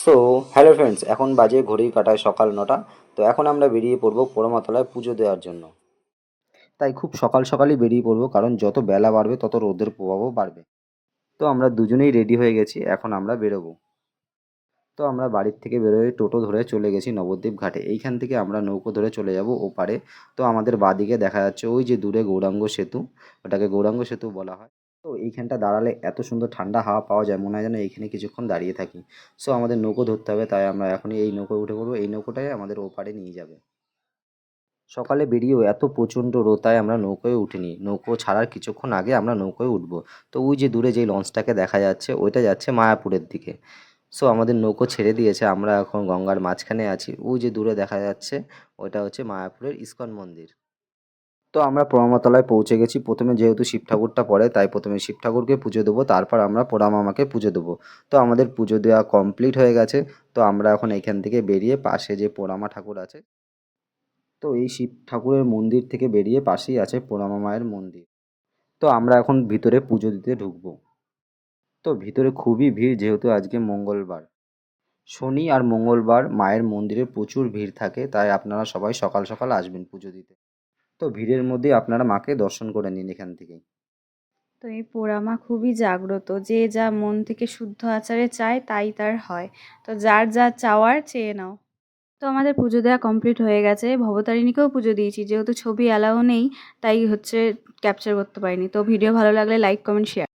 So hello friends, এখন বাজে ঘড়ির কাঁটায় সকাল 9টা। তো এখন আমরা বেরিয়ে পড়বো পোড়ামাতলায় পুজো দেওয়ার জন্য। তাই খুব সকাল সকালই বেরিয়ে পড়বো, কারণ যত বেলা বাড়বে তত রোদের প্রভাবও বাড়বে। তো আমরা দুজনেই রেডি হয়ে গেছি, এখন আমরা বেরোবো। তো আমরা বাড়ির থেকে বেরোয় টোটো ধরে চলে গেছি নবদ্বীপ ঘাটে। এইখান থেকে আমরা নৌকো ধরে চলে যাব ওপারে। তো আমাদের বাঁদিকে দেখা যাচ্ছে ওই যে দূরে গৌরাঙ্গ সেতু, ওটাকে গৌরাঙ্গ সেতু বলা হয়। তো এইখানটা দাঁড়ালে এত সুন্দর ঠান্ডা হাওয়া পাওয়া যায়, মনে হয় যেন এইখানে কিছুক্ষণ দাঁড়িয়ে থাকি। সো আমাদের নৌকো ধরতে হবে, তাই আমরা এখনই এই নৌকোয় উঠে পড়বো। এই নৌকোটাই আমাদের ওপারে নিয়ে যাবে। সকালে বেরিয়েও এত প্রচণ্ড রোতায় আমরা নৌকোয় উঠিনি। নৌকো ছাড়ার কিছুক্ষণ আগে আমরা নৌকোয় উঠবো। তো ওই যে দূরে যেই লঞ্চটাকে দেখা যাচ্ছে ওইটা যাচ্ছে মায়াপুরের দিকে। সো আমাদের নৌকো ছেড়ে দিয়েছে, আমরা এখন গঙ্গার মাঝখানে আছি। ওই যে দূরে দেখা যাচ্ছে ওইটা হচ্ছে মায়াপুরের ইস্কন মন্দির। তো আমরা পোড়ামাতলায় পৌঁছে গেছি। প্রথমে যেহেতু শিব ঠাকুরটা পড়ে, তাই প্রথমে শিব ঠাকুরকে পুজো দেবো, তারপর আমরা পোড়ামামাকে পুজো দেবো। তো আমাদের পুজো দেওয়া কমপ্লিট হয়ে গেছে। তো আমরা এখন এখান থেকে বেরিয়ে পাশে যে পোড়ামা ঠাকুর আছে, তো এই শিব ঠাকুরের মন্দির থেকে বেরিয়ে পাশেই আছে পোড়ামা মায়ের মন্দির। তো আমরা এখন ভিতরে পুজো দিতে ঢুকবো। তো ভিতরে খুবই ভিড়, যেহেতু আজকে মঙ্গলবার। শনি আর মঙ্গলবার মায়ের মন্দিরে প্রচুর ভিড় থাকে, তাই আপনারা সবাই সকাল সকাল আসবেন পুজো দিতে। তো ভিড়ের মধ্যে আপনারা মাকে দর্শন করে নিন এখান থেকেই। তো এই পোড়ামা খুবই জাগ্রত, যে যা মন থেকে শুদ্ধ আচারে চায় তাই তার হয়। তো যার যা চাওয়ার চেয়ে নাও। তো আমাদের পুজো দেওয়া কমপ্লিট হয়ে গেছে। ভবতারিণীকেও পুজো দিয়েছি, যেহেতু ছবি অ্যালাউ নেই তাই ক্যাপচার করতে পারিনি। তো ভিডিও ভালো লাগলে লাইক কমেন্ট শেয়ার।